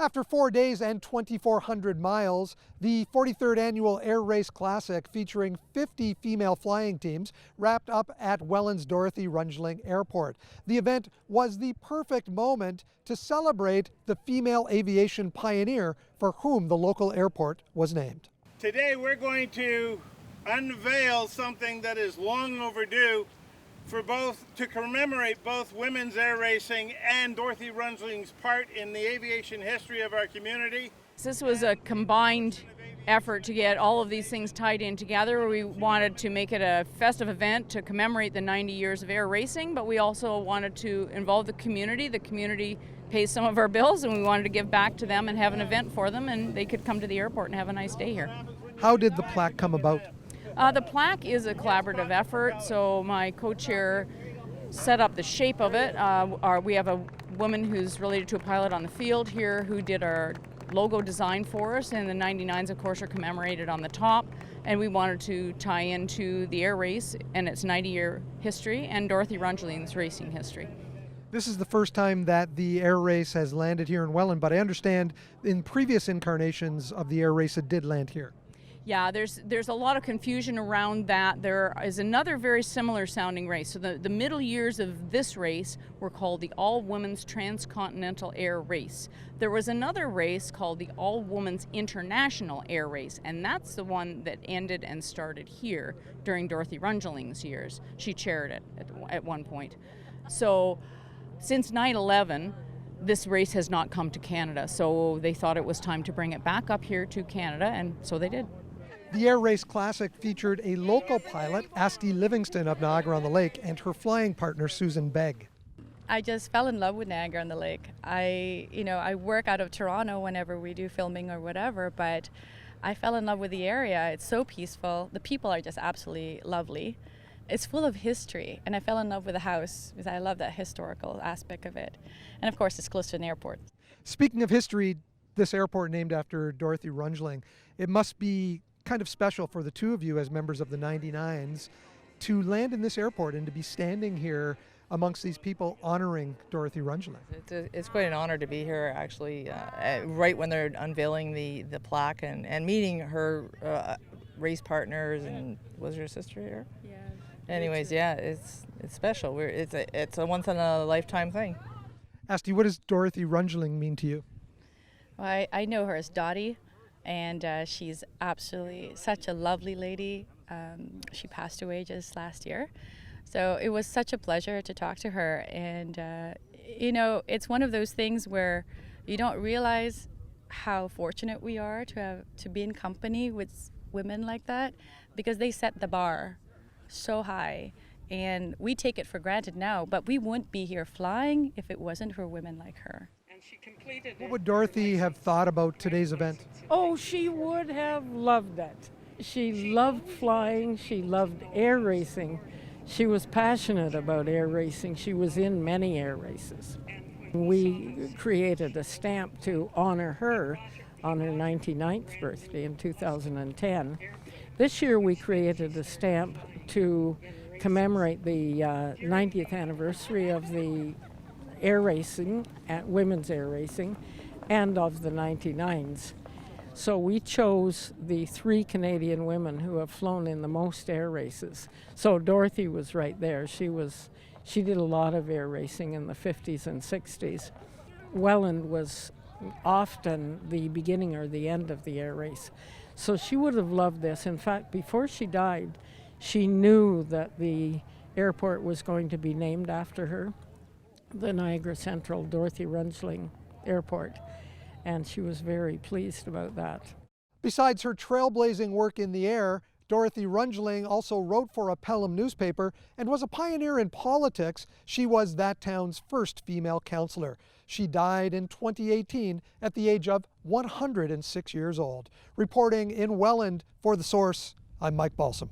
After 4 days and 2,400 miles, the 43rd Annual Air Race Classic, featuring 50 female flying teams, wrapped up at Welland's Dorothy Rungeling Airport. The event was the perfect moment to celebrate the female aviation pioneer for whom the local airport was named. Today we're going to unveil something that is long overdue to commemorate both women's air racing and Dorothy Rungeling's part in the aviation history of our community. This was a combined effort to get all of these things tied in together. We wanted to make it a festive event to commemorate the 90 years of air racing, but we also wanted to involve the community. The community pays some of our bills, and we wanted to give back to them and have an event for them, and they could come to the airport and have a nice day here. How did the plaque come about? The plaque is a collaborative effort, so my co-chair set up the shape of it. We have a woman who's related to a pilot on the field here who did our logo design for us, and the 99s, of course, are commemorated on the top, and we wanted to tie into the air race and its 90-year history and Dorothy Rungeling's racing history. This is the first time that the air race has landed here in Welland, but I understand in previous incarnations of the air race it did land here. Yeah, there's a lot of confusion around that. There is another very similar sounding race. So the middle years of this race were called the All-Women's Transcontinental Air Race. There was another race called the All-Women's International Air Race, and that's the one that ended and started here during Dorothy Rungeling's years. She chaired it at one point. So since 9/11, this race has not come to Canada, so they thought it was time to bring it back up here to Canada, and so they did. The Air Race Classic featured a local pilot, Asti Livingston of Niagara-on-the-Lake, and her flying partner, Susan Begg. I just fell in love with Niagara-on-the-Lake. I work out of Toronto whenever we do filming or whatever, but I fell in love with the area. It's so peaceful. The people are just absolutely lovely. It's full of history, and I fell in love with the house because I love that historical aspect of it. And of course, it's close to an airport. Speaking of history, this airport named after Dorothy Rungeling, it must be kind of special for the two of you as members of the 99s to land in this airport and to be standing here amongst these people honoring Dorothy Rungeling. It's quite an honor to be here, actually, right when they're unveiling the plaque and meeting her race partners. And was her sister here? Yeah. Anyways, yeah, it's special. It's a once in a lifetime thing. Asti, what does Dorothy Rungeling mean to you? Well, I know her as Dottie, and she's absolutely such a lovely lady. She passed away just last year, so it was such a pleasure to talk to her. And it's one of those things where you don't realize how fortunate we are to be in company with women like that, because they set the bar so high, and we take it for granted now, but we wouldn't be here flying if it wasn't for women like her. What would Dorothy have thought about today's event? Oh, she would have loved it. She loved flying. She loved air racing. She was passionate about air racing. She was in many air races. We created a stamp to honor her on her 99th birthday in 2010. This year we created a stamp to commemorate the 90th anniversary of the air racing, women's air racing, and of the 99s. So we chose the 3 Canadian women who have flown in the most air races. So Dorothy was right there. She did a lot of air racing in the 50s and 60s. Welland was often the beginning or the end of the air race. So she would have loved this. In fact, before she died, she knew that the airport was going to be named after her, the Niagara Central Dorothy Rungeling Airport, and she was very pleased about that. Besides her trailblazing work in the air, Dorothy Rungeling also wrote for a Pelham newspaper and was a pioneer in politics. She was that town's first female councillor. She died in 2018 at the age of 106 years old. Reporting in Welland for The Source, I'm Mike Balsom.